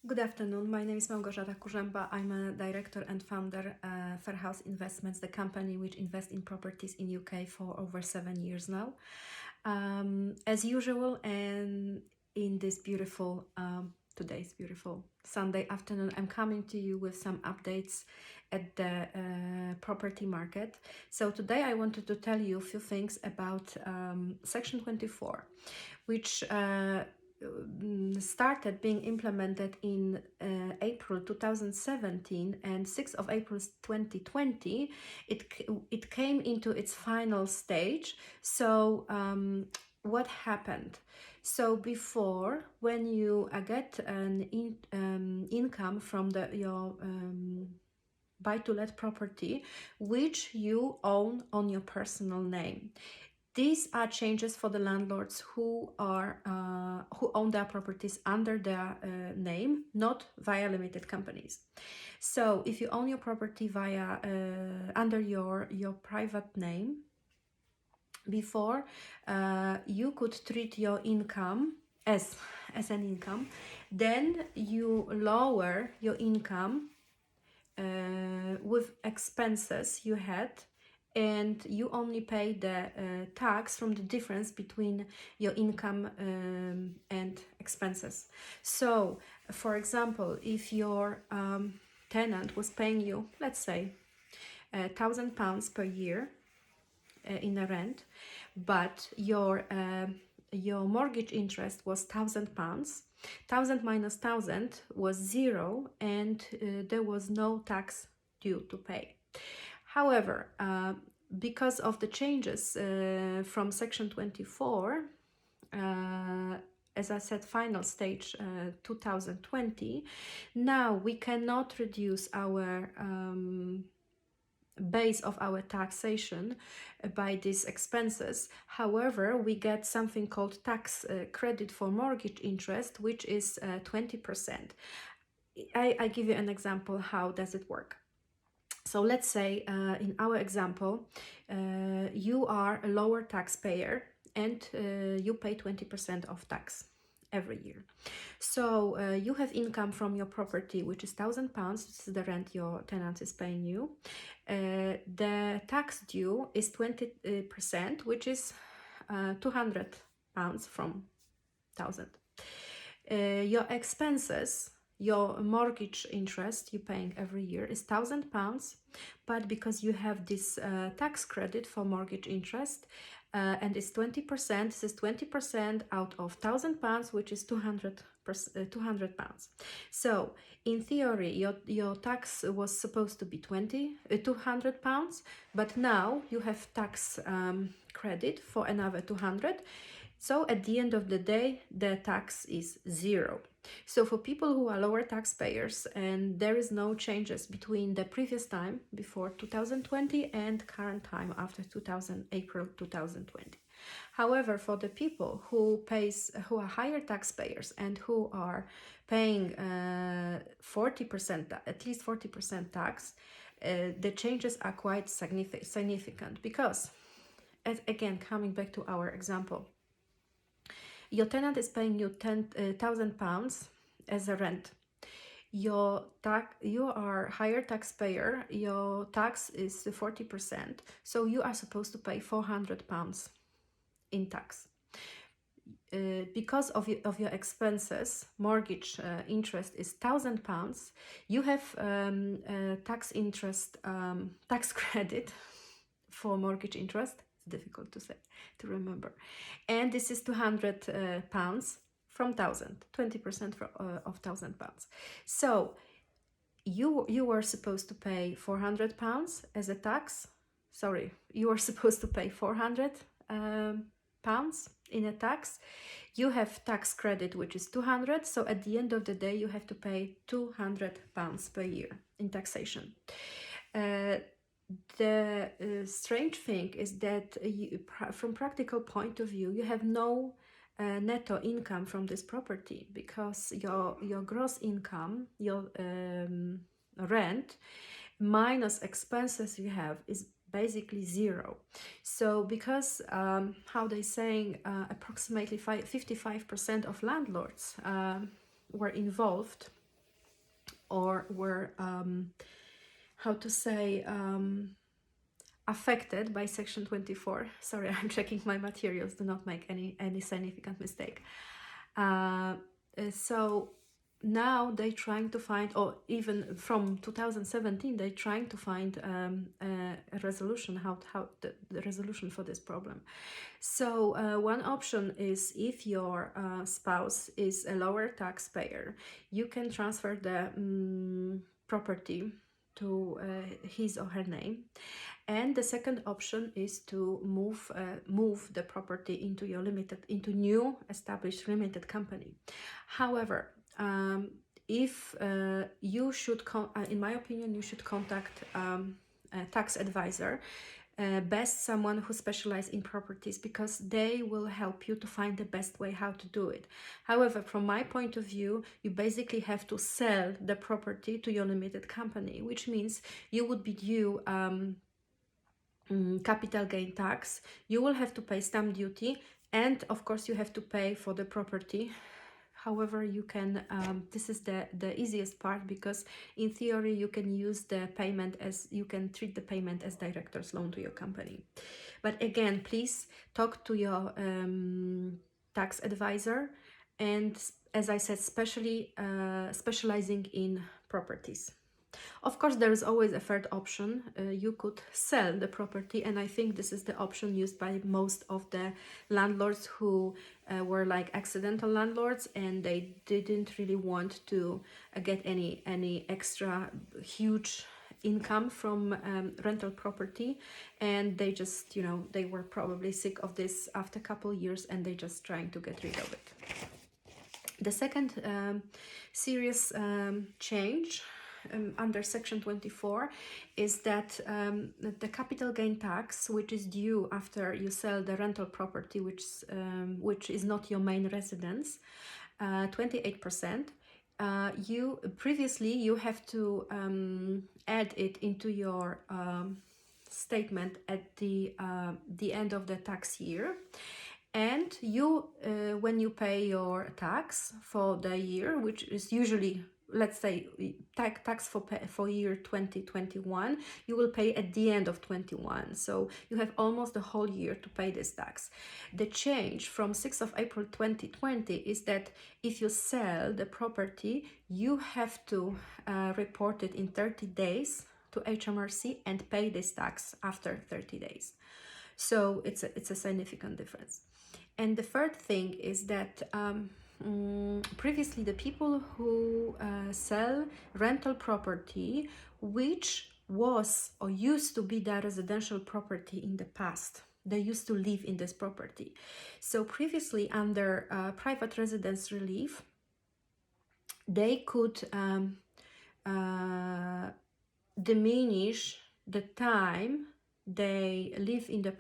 Good afternoon. My name is Małgorzata Kurzęba. I'm a director and founder Fair House Investments, the company which invests in properties in UK for over 7 years now. As usual, and in this beautiful, today's beautiful Sunday afternoon, I'm coming to you with some updates at the property market. So today I wanted to tell you a few things about Section 24, which started being implemented in April 2017, and 6th of April 2020 it came into its final stage. So what happened? So before, when you get an income from your buy-to-let property which you own on your personal name, these are changes for the landlords who own their properties under their name, not via limited companies. So if you own your property via under your private name, before you could treat your income as an income, then you lower your income with expenses you had, and you only pay the tax from the difference between your income and expenses. So, for example, if your tenant was paying you, let's say, £1,000 per year in a rent, but your mortgage interest was £1,000, 1,000 minus 1,000 was zero, and there was no tax due to pay. However, because of the changes from Section 24, as I said, final stage 2020, now we cannot reduce our base of our taxation by these expenses. However, we get something called tax credit for mortgage interest, which is 20%. I give you an example. How does it work? So let's say in our example, you are a lower taxpayer and you pay 20% of tax every year. So you have income from your property, which is £1,000. This is the rent your tenant is paying you. The tax due is 20%, which is £200 from 1,000. Your expenses, your mortgage interest you're paying every year is £1,000, but because you have this tax credit for mortgage interest, and it's 20%, this is 20% out of £1,000, which is £200. So in theory, your tax was supposed to be £200, but now you have tax credit for another 200. So at the end of the day, the tax is zero. So for people who are lower taxpayers, and there is no changes between the previous time before 2020 and current time after April 2020. However, for the people who are higher taxpayers and who are paying 40%, at least 40% tax, the changes are quite significant, because, again, coming back to our example, your tenant is paying you £1,000 as a rent. You are higher taxpayer. Your tax is 40%, so you are supposed to pay £400 in tax. Because of your expenses, mortgage interest is £1,000. You have tax credit for mortgage interest. Difficult to remember, and this is £200 from 1,000, 20% of £1,000. So you were supposed to pay £400 as a tax. Sorry, you are supposed to pay £400 in a tax. You have tax credit, which is 200. So at the end of the day, you have to pay £200 per year in taxation. The strange thing is that from practical point of view, you have no netto income from this property, because your gross income, your rent minus expenses you have, is basically zero. So because how they saying approximately 55% of landlords were involved or were how to say affected by Section 24. Sorry, I'm checking my materials. Do not make any significant mistake. So now they're trying to find, or even from 2017, they're trying to find a resolution, how the resolution for this problem. So one option is, if your spouse is a lower taxpayer, you can transfer the property to his or her name. And the second option is to move the property into new established limited company. However, if you should, in my opinion, you should contact a tax advisor, best someone who specializes in properties, because they will help you to find the best way how to do it. However, from my point of view, you basically have to sell the property to your limited company, which means you would be due capital gain tax, you will have to pay stamp duty, and of course you have to pay for the property. However, you can, this is the easiest part, because in theory you can use the payment as, you can treat the payment as director's loan to your company. But again, please talk to your tax advisor, and as I said, specializing in properties. Of course, there is always a third option. You could sell the property, and I think this is the option used by most of the landlords who were like accidental landlords, and they didn't really want to get any extra huge income from rental property, and they just, they were probably sick of this after a couple of years, and they just trying to get rid of it. The second serious change under Section 24 is that the capital gain tax, which is due after you sell the rental property, which is not your main residence, 28%. You have to add it into your statement at the end of the tax year. And you, when you pay your tax for the year, which is usually, let's say, tax for year 2021, you will pay at the end of 21. So you have almost the whole year to pay this tax. The change from 6th of April 2020 is that if you sell the property, you have to report it in 30 days to HMRC and pay this tax after 30 days. So it's a significant difference. And the third thing is that previously the people who sell rental property, which was or used to be their residential property in the past, they used to live in this property. So previously, under private residence relief, they could diminish the time they live in the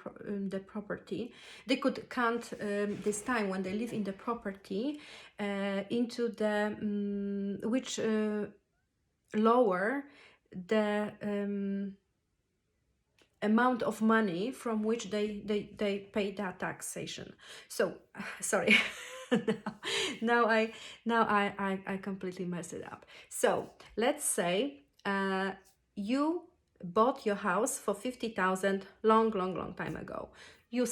property. They could count this time when they live in the property into the which lower the amount of money from which they pay that taxation. So sorry. now I completely messed it up. So let's say you bought your house for 50,000 long time ago. You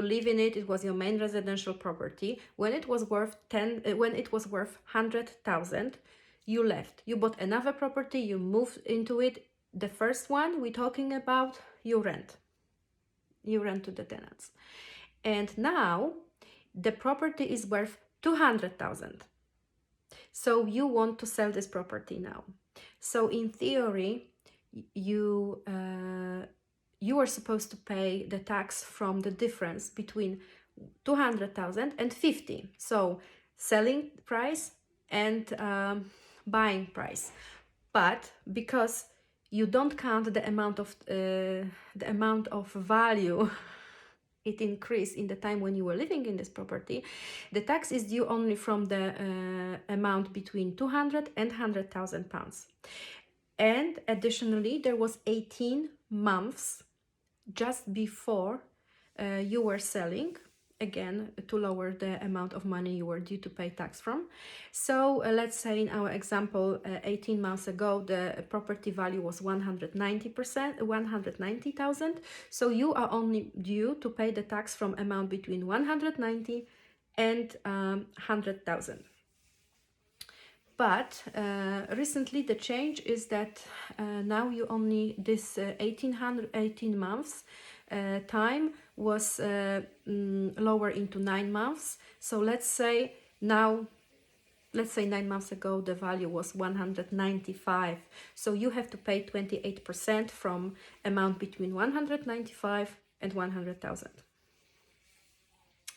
live in it. It was your main residential property. When it was worth 100,000, you left. You bought another property. You moved into it. The first one we're talking about, you rent. You rent to the tenants, and now the property is worth 200,000. So you want to sell this property now. So in theory, you are supposed to pay the tax from the difference between 200,000 and 50. So selling price and buying price. But because you don't count the amount of value it increased in the time when you were living in this property, the tax is due only from the amount between 200 and 100,000 pounds. And additionally, there was 18 months just before you were selling, again, to lower the amount of money you were due to pay tax from. So let's say in our example, 18 months ago, the property value was 190,000. So you are only due to pay the tax from amount between 190 and 100,000. But recently the change is that now you only, this 18 months time was lower into 9 months. So let's say 9 months ago the value was 195. So you have to pay 28% from amount between 195 and 100,000.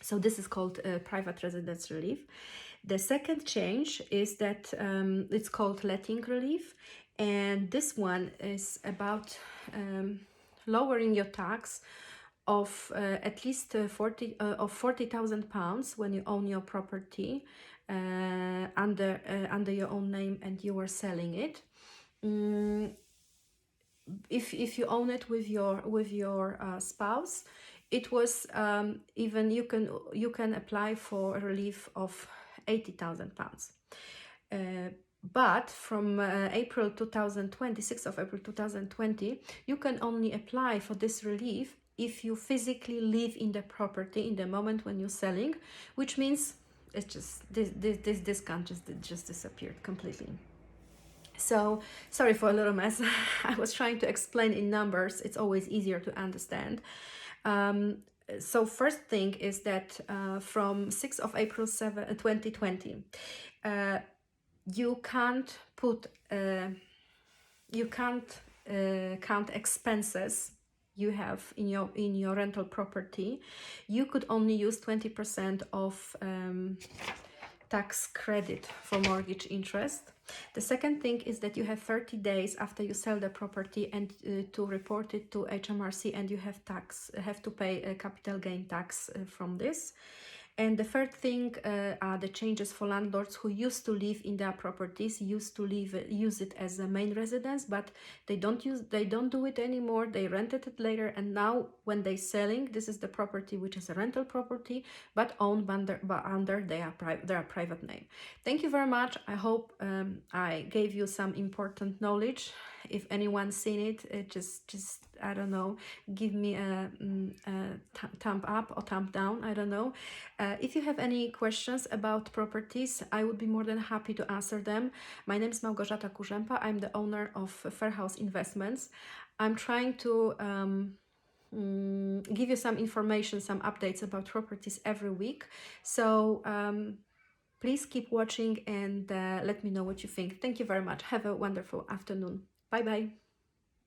So this is called private residence relief. The second change is that it's called letting relief, and this one is about lowering your tax of at least 40,000 pounds when you own your property under your own name and you are selling it. If you own it with your spouse, it was even you can apply for a relief of 80,000 pounds. But from April 2020, 6th of April 2020, you can only apply for this relief if you physically live in the property in the moment when you're selling, which means it's just this discount just disappeared completely. So sorry for a little mess. I was trying to explain in numbers. It's always easier to understand. So first thing is that from 6th of April 2020, you can't put count expenses you have in your rental property. You could only use 20% of tax credit for mortgage interest. The second thing is that you have 30 days after you sell the property and to report it to HMRC, and you have to pay a capital gain tax from this. And the third thing are the changes for landlords who used to live in their properties, use it as a main residence, but they don't do it anymore. They rented it later, and now when they're selling, this is the property which is a rental property, but owned under their private name. Thank you very much. I hope I gave you some important knowledge. If anyone's seen it, just I don't know, give me a thumb up or thumb down. I don't know. If you have any questions about properties, I would be more than happy to answer them. My name is Małgorzata Kurzępa. I'm the owner of Fair House Investments. I'm trying to give you some information, some updates about properties every week. So please keep watching and let me know what you think. Thank you very much. Have a wonderful afternoon. Bye bye.